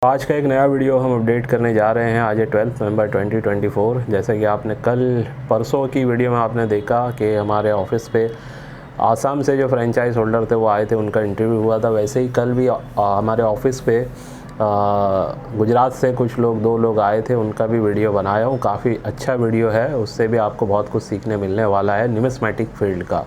आज का एक नया वीडियो हम अपडेट करने जा रहे हैं। आज है 12 नवंबर 2024। जैसे कि आपने कल परसों की वीडियो में आपने देखा कि हमारे ऑफिस पे आसाम से जो फ्रेंचाइज होल्डर थे वो आए थे, उनका इंटरव्यू हुआ था। वैसे ही कल भी हमारे ऑफिस पे गुजरात से कुछ लोग 2 लोग आए थे, उनका भी वीडियो बनाया हूँ। काफ़ी अच्छा वीडियो है, उससे भी आपको बहुत कुछ सीखने मिलने वाला है न्यूमिस्मेटिक फील्ड का।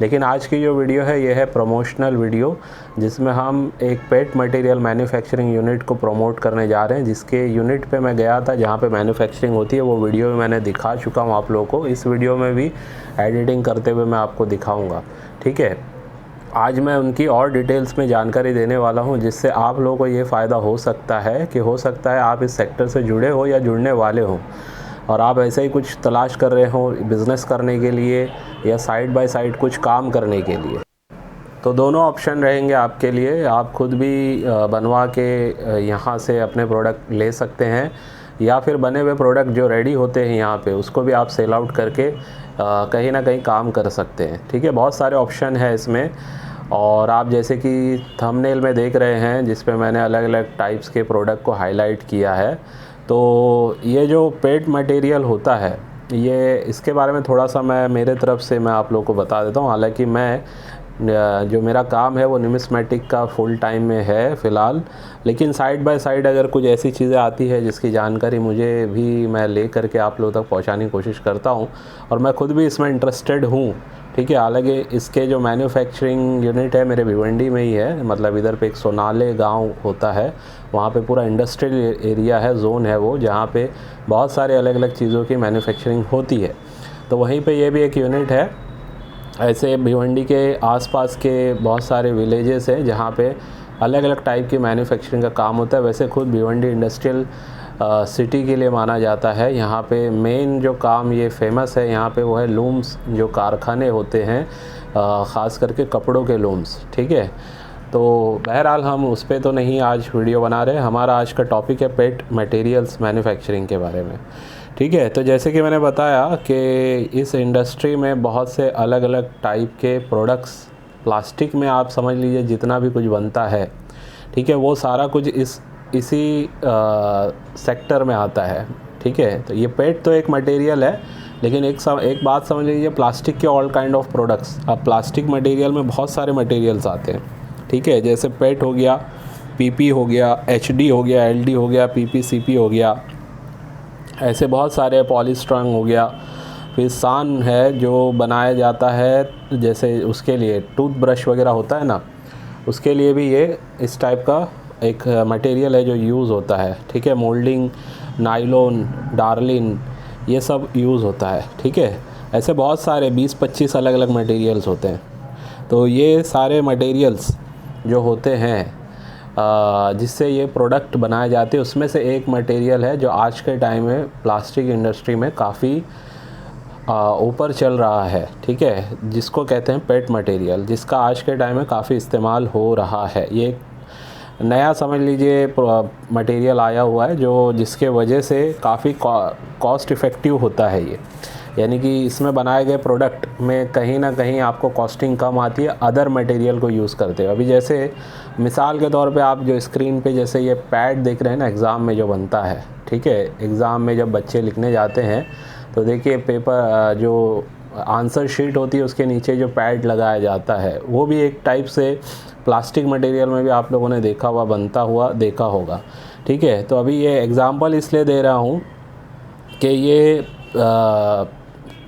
लेकिन आज की जो वीडियो है ये है प्रमोशनल वीडियो, जिसमें हम एक पेट मटेरियल मैन्युफैक्चरिंग यूनिट को प्रमोट करने जा रहे हैं। जिसके यूनिट पे मैं गया था जहाँ पे मैन्युफैक्चरिंग होती है, वो वीडियो में मैंने दिखा चुका हूँ आप लोगों को। इस वीडियो में भी एडिटिंग करते हुए मैं आपको दिखाऊँगा, ठीक है। आज मैं उनकी और डिटेल्स में जानकारी देने वाला हूं, जिससे आप लोगों को ये फ़ायदा हो सकता है कि हो सकता है आप इस सेक्टर से जुड़े हो या जुड़ने वाले हो और आप ऐसे ही कुछ तलाश कर रहे हो बिज़नेस करने के लिए या साइड बाय साइड कुछ काम करने के लिए। तो दोनों ऑप्शन रहेंगे आपके लिए। आप खुद भी बनवा के यहाँ से अपने प्रोडक्ट ले सकते हैं, या फिर बने हुए प्रोडक्ट जो रेडी होते हैं यहाँ पे उसको भी आप सेल आउट करके कहीं ना कहीं काम कर सकते हैं, ठीक है। बहुत सारे ऑप्शन है इसमें, और आप जैसे कि थंबनेल में देख रहे हैं जिस पे मैंने अलग अलग टाइप्स के प्रोडक्ट को हाईलाइट किया है। तो ये जो पेट मटेरियल होता है, ये इसके बारे में थोड़ा सा मैं मेरे तरफ से मैं आप लोगों को बता देता हूँ। हालांकि मैं जो मेरा काम है वो न्यूमिस्मेटिक का फुल टाइम में है फ़िलहाल, लेकिन साइड बाय साइड अगर कुछ ऐसी चीज़ें आती है जिसकी जानकारी मुझे भी मैं ले करके आप लोगों तक पहुंचाने की कोशिश करता हूं, और मैं खुद भी इसमें इंटरेस्टेड हूं, ठीक है। हालांकि इसके जो मैन्युफैक्चरिंग यूनिट है मेरे भिवंडी में ही है, मतलब इधर पे एक सोनाले गांव होता है, वहाँ पे पूरा इंडस्ट्रियल एरिया है, जोन है वो, जहाँ पे बहुत सारे अलग अलग चीज़ों की मैन्युफैक्चरिंग होती है। तो वहीं पे ये भी एक यूनिट है। ऐसे भिवंडी के आसपास के बहुत सारे विलेजेस हैं जहाँ पे अलग अलग टाइप की मैन्युफैक्चरिंग का काम होता है। वैसे खुद भिवंडी इंडस्ट्रियल सिटी के लिए माना जाता है। यहाँ पे मेन जो काम ये फेमस है यहाँ पे वो है लूम्स, जो कारखाने होते हैं ख़ास करके कपड़ों के लूम्स, ठीक है। तो बहरहाल हम उस पर तो नहीं आज वीडियो बना रहे। हमारा आज का टॉपिक है पेट मटेरियल्स मैन्युफैक्चरिंग के बारे में, ठीक है। तो जैसे कि मैंने बताया कि इस इंडस्ट्री में बहुत से अलग अलग टाइप के प्रोडक्ट्स, प्लास्टिक में आप समझ लीजिए जितना भी कुछ बनता है, ठीक है, वो सारा कुछ इसी सेक्टर में आता है, ठीक है। तो ये पेट तो एक मटेरियल है, लेकिन एक बात समझ लीजिए, प्लास्टिक के ऑल काइंड ऑफ प्रोडक्ट्स, अब प्लास्टिक मटेरियल में बहुत सारे मटेरियल्स आते हैं, ठीक है। जैसे पेट हो गया, पीपी हो गया, एचडी हो गया, एलडी हो गया, पीपीसीपी हो गया, ऐसे बहुत सारे, पॉलीस्ट्रॉन्ग हो गया। फिर सान है जो बनाया जाता है, जैसे उसके लिए टूथब्रश वगैरह होता है ना, उसके लिए भी ये इस टाइप का एक मटेरियल है जो यूज़ होता है, ठीक है। मोल्डिंग, नाइलॉन, डार्लिन, ये सब यूज़ होता है, ठीक है। ऐसे बहुत सारे 20-25 अलग अलग मटेरियल्स होते हैं। तो ये सारे मटेरियल्स जो होते हैं जिससे ये प्रोडक्ट बनाए जाते हैं, उसमें से एक मटेरियल है जो आज के टाइम में प्लास्टिक इंडस्ट्री में काफ़ी ऊपर चल रहा है, ठीक है, जिसको कहते हैं पेट मटेरियल, जिसका आज के टाइम में काफ़ी इस्तेमाल हो रहा है। ये नया समझ लीजिए मटेरियल आया हुआ है जो जिसके वजह से काफ़ी कॉस्ट इफ़ेक्टिव होता है ये, यानी कि इसमें बनाए गए प्रोडक्ट में कहीं ना कहीं आपको कॉस्टिंग कम आती है अदर मटेरियल को यूज़ करते हुए। अभी जैसे मिसाल के तौर पे आप जो स्क्रीन पे जैसे ये पैड देख रहे हैं ना, एग्ज़ाम में जो बनता है, ठीक है, एग्ज़ाम में जब बच्चे लिखने जाते हैं तो देखिए पेपर जो आंसर शीट होती है उसके नीचे जो पैड लगाया जाता है, वो भी एक टाइप से प्लास्टिक मटेरियल में भी आप लोगों ने देखा हुआ, बनता हुआ देखा होगा, ठीक है। तो अभी ये एग्ज़ाम्पल इसलिए दे रहा हूँ कि ये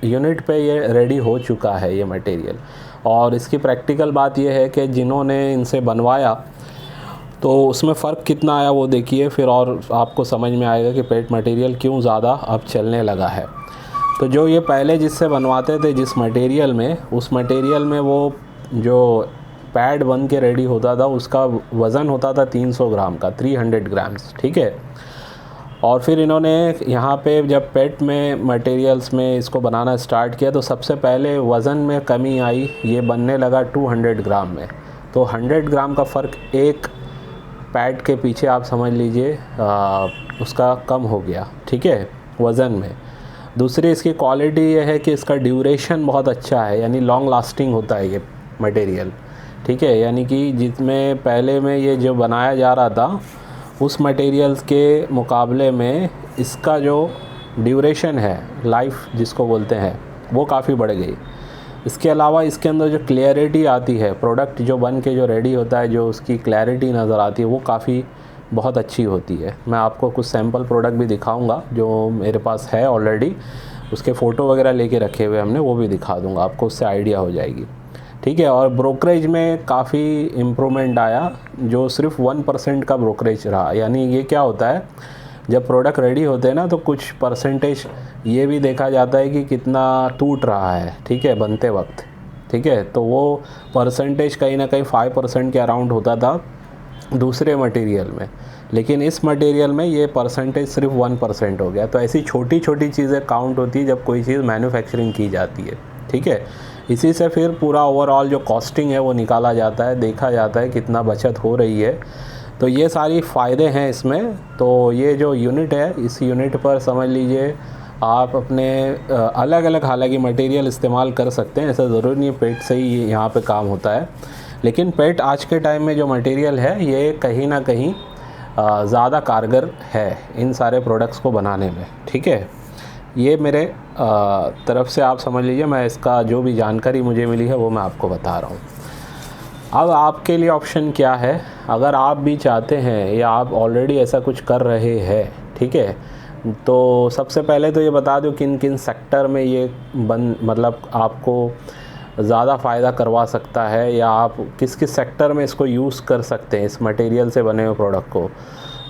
यूनिट पे ये रेडी हो चुका है ये मटेरियल, और इसकी प्रैक्टिकल बात ये है कि जिन्होंने इनसे बनवाया तो उसमें फ़र्क कितना आया वो देखिए फिर, और आपको समझ में आएगा कि पेट मटेरियल क्यों ज़्यादा अब चलने लगा है। तो जो ये पहले जिससे बनवाते थे जिस मटेरियल में, उस मटेरियल में वो जो पैड बन के रेडी होता था उसका वज़न होता था 300 ग्राम का, 300 ग्राम्स, ठीक है। और फिर इन्होंने यहाँ पे जब पेट में मटेरियल्स में इसको बनाना स्टार्ट किया तो सबसे पहले वज़न में कमी आई, ये बनने लगा 200 ग्राम में। तो 100 ग्राम का फ़र्क एक पैड के पीछे आप समझ लीजिए उसका कम हो गया, ठीक है, वज़न में। दूसरी इसकी क्वालिटी ये है कि इसका ड्यूरेशन बहुत अच्छा है, यानी लॉन्ग लास्टिंग होता है ये मटेरियल, ठीक है। यानी कि जिसमें पहले में ये जो बनाया जा रहा था उस मटेरियल्स के मुकाबले में इसका जो ड्यूरेशन है, लाइफ जिसको बोलते हैं, वो काफ़ी बढ़ गई। इसके अलावा इसके अंदर जो क्लैरिटी आती है, प्रोडक्ट जो बन के जो रेडी होता है, जो उसकी क्लैरिटी नज़र आती है, वो काफ़ी बहुत अच्छी होती है। मैं आपको कुछ सैम्पल प्रोडक्ट भी दिखाऊंगा जो मेरे पास है ऑलरेडी, उसके फ़ोटो वगैरह लेके रखे हुए हमने, वो भी दिखा दूंगा आपको, उससे आइडिया हो जाएगी। ठीक है। और ब्रोकरेज में काफ़ी इम्प्रूवमेंट आया, जो सिर्फ 1% का ब्रोकरेज रहा। यानी ये क्या होता है, जब प्रोडक्ट रेडी होते हैं ना, तो कुछ परसेंटेज ये भी देखा जाता है कि कितना टूट रहा है, ठीक है, बनते वक्त। ठीक है। तो वो परसेंटेज कहीं ना कहीं 5% के अराउंड होता था दूसरे मटेरियल में, लेकिन इस मटेरियल में ये परसेंटेज सिर्फ 1% हो गया। तो ऐसी छोटी छोटी चीज़ें काउंट होती है जब कोई चीज़ मैन्युफैक्चरिंग की जाती है। ठीक है। इसी से फिर पूरा ओवरऑल जो कॉस्टिंग है वो निकाला जाता है, देखा जाता है कितना बचत हो रही है। तो ये सारी फ़ायदे हैं इसमें। तो ये जो यूनिट है, इस यूनिट पर समझ लीजिए आप अपने अलग अलग हालांकि मटेरियल इस्तेमाल कर सकते हैं, ऐसा ज़रूरी नहीं पेट से ही यहाँ पे काम होता है, लेकिन पेट आज के टाइम में जो मटेरियल है ये कहीं ना कहीं ज़्यादा कारगर है इन सारे प्रोडक्ट्स को बनाने में। ठीक है। ये मेरे तरफ से आप समझ लीजिए, मैं इसका जो भी जानकारी मुझे मिली है वो मैं आपको बता रहा हूँ। अब आपके लिए ऑप्शन क्या है, अगर आप भी चाहते हैं या आप ऑलरेडी ऐसा कुछ कर रहे हैं, ठीक है, तो सबसे पहले तो ये बता दो किन किन सेक्टर में ये मतलब आपको ज़्यादा फ़ायदा करवा सकता है, या आप किस किस सेक्टर में इसको यूज़ कर सकते हैं इस मटेरियल से बने हुए प्रोडक्ट को।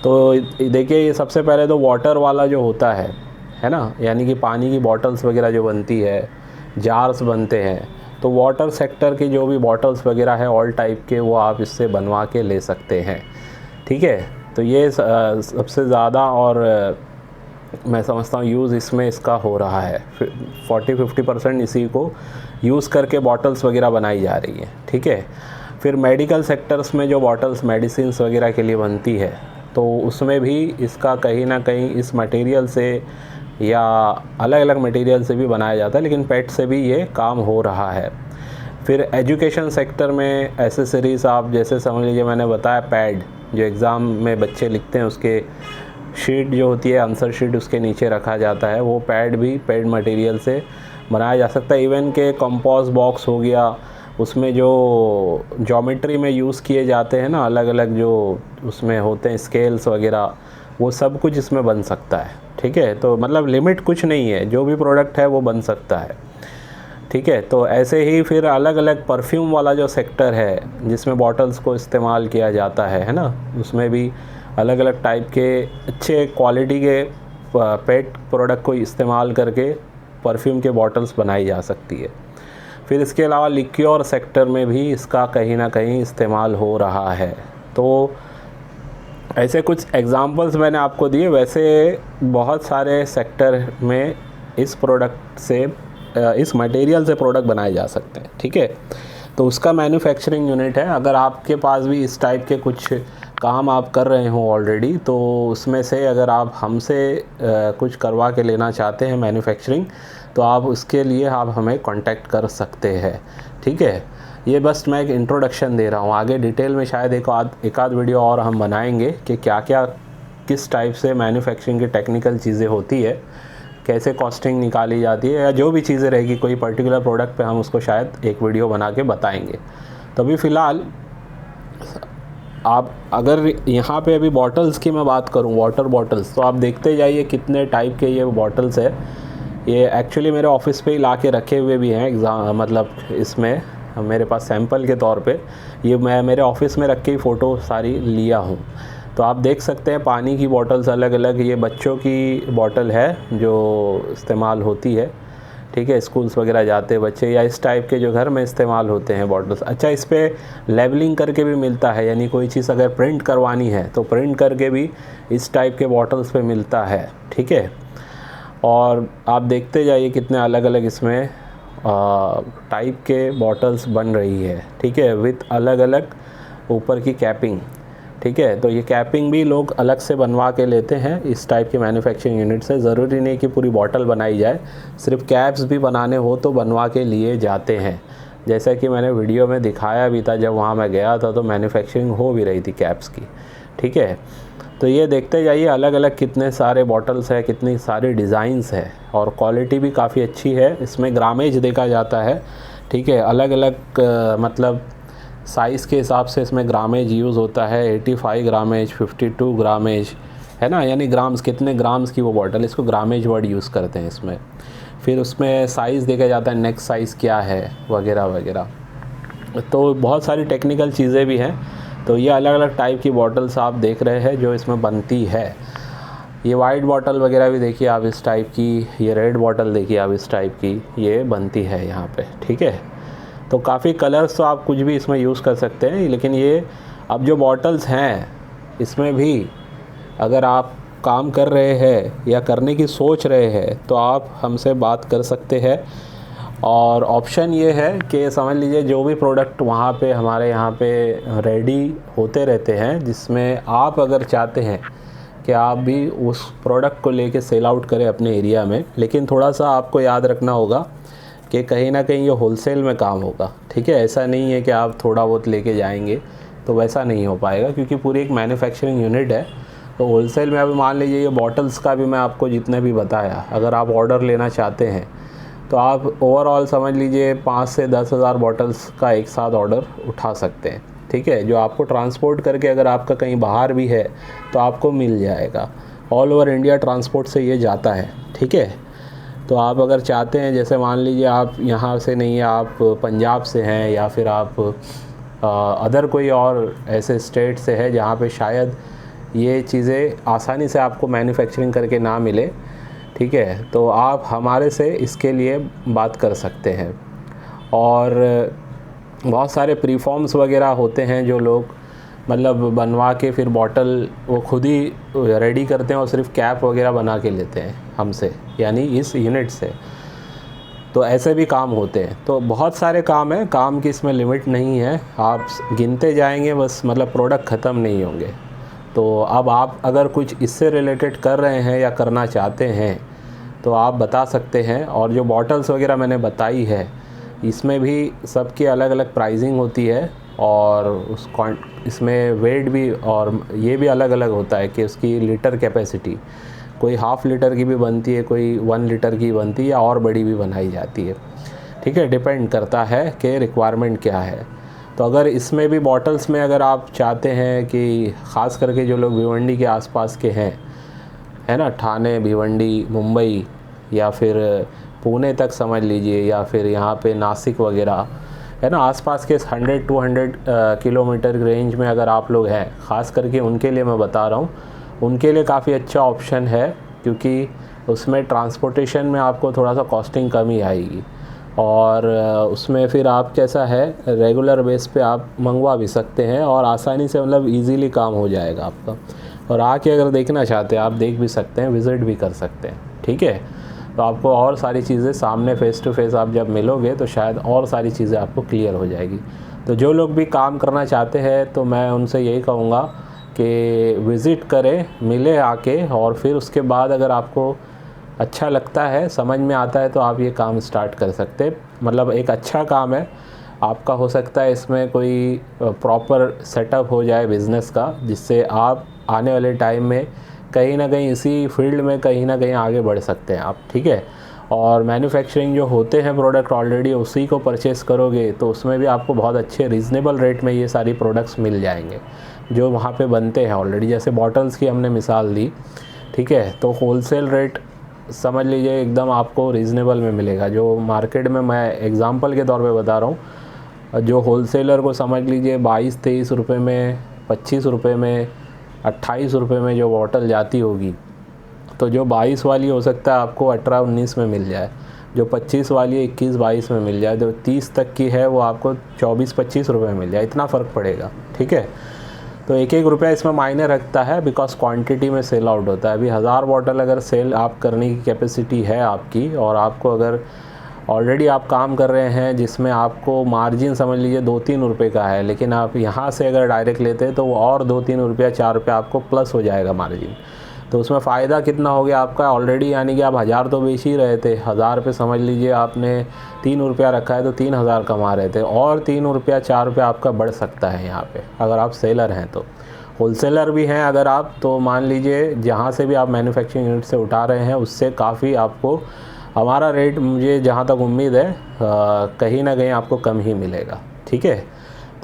तो देखिए, ये सबसे पहले तो वाटर वाला जो होता है ना, यानी कि पानी की बॉटल्स वगैरह जो बनती है, जार्स बनते हैं, तो वाटर सेक्टर की जो भी बॉटल्स वगैरह है ऑल टाइप के, वो आप इससे बनवा के ले सकते हैं। ठीक है। तो ये सबसे ज़्यादा और मैं समझता हूँ यूज़ इसमें इसका हो रहा है। 40-50% इसी को यूज़ करके बॉटल्स वगैरह बनाई जा रही है। ठीक है। फिर मेडिकल सेक्टर्स में जो बॉटल्स मेडिसिन्स वगैरह के लिए बनती है, तो उसमें भी इसका कहीं ना कहीं इस मटेरियल से या अलग अलग मटेरियल से भी बनाया जाता है, लेकिन पेट से भी ये काम हो रहा है। फिर एजुकेशन सेक्टर में एसेसरीज़ आप जैसे समझ लीजिए, मैंने बताया पैड जो एग्ज़ाम में बच्चे लिखते हैं, उसके शीट जो होती है, आंसर शीट, उसके नीचे रखा जाता है, वो पैड भी पेड मटेरियल से बनाया जा सकता है। इवन के कंपास बॉक्स हो गया, उसमें जो ज्योमेट्री में यूज़ किए जाते हैं ना, अलग अलग जो उसमें होते हैं स्केल्स वगैरह, वो सब कुछ इसमें बन सकता है। ठीक है। तो मतलब लिमिट कुछ नहीं है, जो भी प्रोडक्ट है वो बन सकता है। ठीक है। तो ऐसे ही फिर अलग अलग परफ्यूम वाला जो सेक्टर है जिसमें बॉटल्स को इस्तेमाल किया जाता है ना, उसमें भी अलग अलग टाइप के अच्छे क्वालिटी के पेट प्रोडक्ट को इस्तेमाल करके परफ्यूम के बॉटल्स बनाई जा सकती है। फिर इसके अलावा लिक्योर सेक्टर में भी इसका कहीं ना कहीं इस्तेमाल हो रहा है। तो ऐसे कुछ एग्जांपल्स मैंने आपको दिए, वैसे बहुत सारे सेक्टर में इस प्रोडक्ट से, इस मटेरियल से प्रोडक्ट बनाए जा सकते हैं। ठीक है। तो उसका मैन्युफैक्चरिंग यूनिट है। अगर आपके पास भी इस टाइप के कुछ काम आप कर रहे हो ऑलरेडी, तो उसमें से अगर आप हमसे कुछ करवा के लेना चाहते हैं मैन्युफैक्चरिंग, तो आप उसके लिए आप हमें कांटेक्ट कर सकते हैं। ठीक है। ये बस मैं एक इंट्रोडक्शन दे रहा हूँ, आगे डिटेल में शायद एक आध वीडियो और हम बनाएंगे कि क्या क्या किस टाइप से मैन्युफैक्चरिंग की टेक्निकल चीज़ें होती है, कैसे कॉस्टिंग निकाली जाती है, या जो भी चीज़ें रहेगी कोई पर्टिकुलर प्रोडक्ट पे हम उसको शायद एक वीडियो बना के बताएंगे। तो अभी फ़िलहाल आप अगर यहाँ पे अभी बॉटल्स की मैं बात करूँ, वाटर बॉटल्स, तो आप देखते जाइए कितने टाइप के ये बॉटल्स है। ये एक्चुअली मेरे ऑफिस पे ही ला के रखे हुए भी हैं एग्ज़ाम, मतलब इसमें मेरे पास सैंपल के तौर पे ये मैं मेरे ऑफिस में रख के ही फ़ोटो सारी लिया हूँ। तो आप देख सकते हैं पानी की बॉटल्स अलग अलग, ये बच्चों की बॉटल है जो इस्तेमाल होती है। ठीक है। स्कूल्स वगैरह जाते बच्चे, या इस टाइप के जो घर में इस्तेमाल होते हैं बॉटल्स। अच्छा, इस पर लेबलिंग करके भी मिलता है, यानी कोई चीज़ अगर प्रिंट करवानी है तो प्रिंट करके भी इस टाइप के बॉटल्स पे मिलता है। ठीक है। और आप देखते जाइए कितने अलग अलग इसमें टाइप के बॉटल्स बन रही है। ठीक है। विथ अलग अलग ऊपर की कैपिंग। ठीक है। तो ये कैपिंग भी लोग अलग से बनवा के लेते हैं इस टाइप के मैन्युफैक्चरिंग यूनिट से। ज़रूरी नहीं कि पूरी बॉटल बनाई जाए, सिर्फ कैप्स भी बनाने हो तो बनवा के लिए जाते हैं। जैसा कि मैंने वीडियो में दिखाया भी था, जब वहाँ मैं गया था तो मैन्युफैक्चरिंग हो भी रही थी कैप्स की। ठीक है। तो ये देखते जाइए अलग अलग कितने सारे बॉटल्स है, कितनी सारी डिज़ाइंस है, और क्वालिटी भी काफ़ी अच्छी है। इसमें ग्रामेज देखा जाता है, ठीक है, अलग अलग मतलब साइज़ के हिसाब से इसमें ग्रामेज यूज़ होता है। 85 ग्रामेज, 52 ग्रामेज, है ना, यानी ग्राम्स, कितने ग्राम्स की वो बॉटल, इसको ग्रामेज वर्ड यूज़ करते हैं इसमें। फिर उसमें साइज़ देखा जाता है, नेक्स्ट साइज़ क्या है वगैरह वगैरह। तो बहुत सारी टेक्निकल चीज़ें भी हैं। तो ये अलग अलग टाइप की बॉटल्स आप देख रहे हैं जो इसमें बनती है। ये वाइट बॉटल वगैरह भी देखिए आप इस टाइप की, ये रेड बॉटल देखिए आप इस टाइप की, ये बनती है यहाँ पे, ठीक है। तो काफ़ी कलर्स तो आप कुछ भी इसमें यूज़ कर सकते हैं, लेकिन ये अब जो बॉटल्स हैं इसमें भी अगर आप काम कर रहे हैं या करने की सोच रहे हैं तो आप हमसे बात कर सकते हैं। और ऑप्शन ये है कि समझ लीजिए जो भी प्रोडक्ट वहाँ पे हमारे यहाँ पे रेडी होते रहते हैं, जिसमें आप अगर चाहते हैं कि आप भी उस प्रोडक्ट को लेके सेल आउट करें अपने एरिया में, लेकिन थोड़ा सा आपको याद रखना होगा कि कहीं ना कहीं ये होलसेल में काम होगा, ठीक है। ऐसा नहीं है कि आप थोड़ा बहुत लेके जाएंगे, तो वैसा नहीं हो पाएगा, क्योंकि पूरी एक मैन्युफैक्चरिंग यूनिट है। तो होलसेल में अभी मान लीजिए ये बॉटल्स का भी मैं आपको जितने भी बताया, अगर आप ऑर्डर लेना चाहते हैं तो आप ओवरऑल समझ लीजिए 5 से 10 हज़ार बॉटल्स का एक साथ ऑर्डर उठा सकते हैं, ठीक है, जो आपको ट्रांसपोर्ट करके अगर आपका कहीं बाहर भी है तो आपको मिल जाएगा। ऑल ओवर इंडिया ट्रांसपोर्ट से ये जाता है, ठीक है। तो आप अगर चाहते हैं, जैसे मान लीजिए आप यहाँ से नहीं है, आप पंजाब से हैं या फिर आप अदर कोई और ऐसे स्टेट से है जहाँ पे शायद ये चीज़ें आसानी से आपको मैन्युफैक्चरिंग करके ना मिले, ठीक है, तो आप हमारे से इसके लिए बात कर सकते हैं। और बहुत सारे प्रीफॉर्म्स वगैरह होते हैं जो लोग मतलब बनवा के फिर बॉटल वो खुद ही रेडी करते हैं और सिर्फ कैप वगैरह बना के लेते हैं हमसे, यानी इस यूनिट से। तो ऐसे भी काम होते हैं। तो बहुत सारे काम हैं, काम की इसमें लिमिट नहीं है, आप गिनते जाएंगे बस, मतलब प्रोडक्ट ख़त्म नहीं होंगे। तो अब आप अगर कुछ इससे रिलेटेड कर रहे हैं या करना चाहते हैं तो आप बता सकते हैं। और जो बॉटल्स वगैरह मैंने बताई है इसमें भी सबकी अलग अलग प्राइसिंग होती है, और इसमें वेट भी और ये भी अलग अलग होता है कि उसकी लीटर कैपेसिटी, कोई हाफ़ लीटर की भी बनती है, कोई 1 लीटर की बनती है, या और बड़ी भी बनाई जाती है, ठीक है, डिपेंड करता है कि रिक्वायरमेंट क्या है। तो अगर इसमें भी बॉटल्स में अगर आप चाहते हैं कि ख़ास करके जो लोग भिवंडी के आसपास के हैं, है ना, ठाणे, भिवंडी, मुंबई या फिर पुणे तक समझ लीजिए, या फिर यहाँ पे नासिक वगैरह, है ना, आसपास के 100-200 किलोमीटर रेंज में अगर आप लोग हैं, ख़ास करके उनके लिए मैं बता रहा हूँ, उनके लिए काफ़ी अच्छा ऑप्शन है, क्योंकि उसमें ट्रांसपोर्टेशन में आपको थोड़ा सा कॉस्टिंग कमी आएगी। और उसमें फिर आप कैसा है, रेगुलर बेस पे आप मंगवा भी सकते हैं और आसानी से मतलब इजीली काम हो जाएगा आपका। और आके अगर देखना चाहते हैं आप देख भी सकते हैं, विज़िट भी कर सकते हैं, ठीक है। तो आपको और सारी चीज़ें सामने फ़ेस टू फेस आप जब मिलोगे तो शायद और सारी चीज़ें आपको क्लियर हो जाएगी। तो जो लोग भी काम करना चाहते हैं तो मैं उनसे यही कहूँगा कि विज़िट करें, मिले आके, और फिर उसके बाद अगर आपको अच्छा लगता है, समझ में आता है, तो आप ये काम स्टार्ट कर सकते हैं। मतलब एक अच्छा काम है आपका, हो सकता है इसमें कोई प्रॉपर सेटअप हो जाए बिज़नेस का, जिससे आप आने वाले टाइम में कहीं ना कहीं इसी फील्ड में कहीं ना कहीं आगे बढ़ सकते हैं आप, ठीक है। और मैन्युफैक्चरिंग जो होते हैं प्रोडक्ट ऑलरेडी उसी को परचेज़ करोगे तो उसमें भी आपको बहुत अच्छे रीज़नेबल रेट में ये सारी प्रोडक्ट्स मिल जाएंगे जो वहाँ पे बनते हैं ऑलरेडी। जैसे बॉटल्स की हमने मिसाल दी, ठीक है, तो होलसेल रेट समझ लीजिए एकदम आपको रीज़नेबल में मिलेगा। जो मार्केट में, मैं एग्ज़ाम्पल के तौर पे बता रहा हूँ, जो होलसेलर को समझ लीजिए 22-23 रुपये में, 25 रुपये में, 28 रुपये में जो बॉटल जाती होगी, तो जो 22 वाली हो सकता है आपको 18-19 में मिल जाए, जो 25 वाली 21-22 में मिल जाए, जो 30 तक की है वो आपको 24-25 रुपये में मिल जाए, इतना फ़र्क पड़ेगा, ठीक है। तो एक एक रुपया इसमें मायने रखता है, बिकॉज क्वांटिटी में सेल आउट होता है। अभी 1000 बॉटल अगर सेल आप करने की कैपेसिटी है आपकी, और आपको अगर ऑलरेडी आप काम कर रहे हैं जिसमें आपको मार्जिन समझ लीजिए 2-3 रुपये का है, लेकिन आप यहाँ से अगर डायरेक्ट लेते हैं तो वो और 2-3 रुपया 4 रुपया आपको प्लस हो जाएगा मार्जिन। तो उसमें फ़ायदा कितना हो गया आपका ऑलरेडी, यानी कि आप 1000 तो बेच ही रहे थे, 1000 पे समझ लीजिए आपने 3 रुपया रखा है तो 3000 कमा रहे थे, और 3 रुपया 4 रुपया आपका बढ़ सकता है यहाँ पे अगर आप सेलर हैं तो। होलसेलर भी हैं अगर आप, तो मान लीजिए जहाँ से भी आप मैन्युफैक्चरिंग यूनिट से उठा रहे हैं उससे काफ़ी आपको हमारा रेट, मुझे जहाँ तक उम्मीद है कहीं ना कहीं आपको कम ही मिलेगा। ठीक है,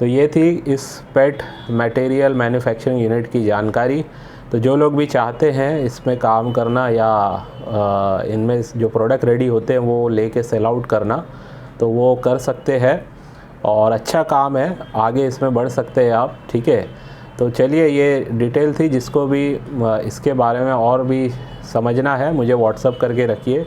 तो ये थी इस पेट मटेरियल मैन्युफैक्चरिंग यूनिट की जानकारी। तो जो लोग भी चाहते हैं इसमें काम करना या इनमें जो प्रोडक्ट रेडी होते हैं वो लेके सेल आउट करना, तो वो कर सकते हैं और अच्छा काम है, आगे इसमें बढ़ सकते हैं आप। ठीक है, तो चलिए ये डिटेल थी। जिसको भी इसके बारे में और भी समझना है मुझे व्हाट्सअप करके रखिए।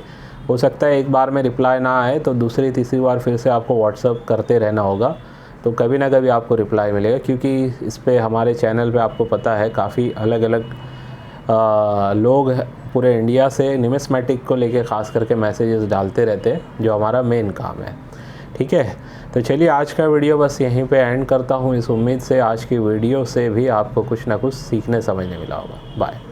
हो सकता है एक बार में रिप्लाई ना आए तो दूसरी तीसरी बार फिर से आपको व्हाट्सअप करते रहना होगा, तो कभी ना कभी आपको रिप्लाई मिलेगा। क्योंकि इस पे हमारे चैनल पे आपको पता है काफ़ी अलग अलग लोग पूरे इंडिया से न्यूमिस्मेटिक को लेके ख़ास करके मैसेजेस डालते रहते हैं, जो हमारा मेन काम है। ठीक है, तो चलिए आज का वीडियो बस यहीं पे एंड करता हूँ, इस उम्मीद से आज की वीडियो से भी आपको कुछ ना कुछ सीखने समझने मिला होगा। बाय।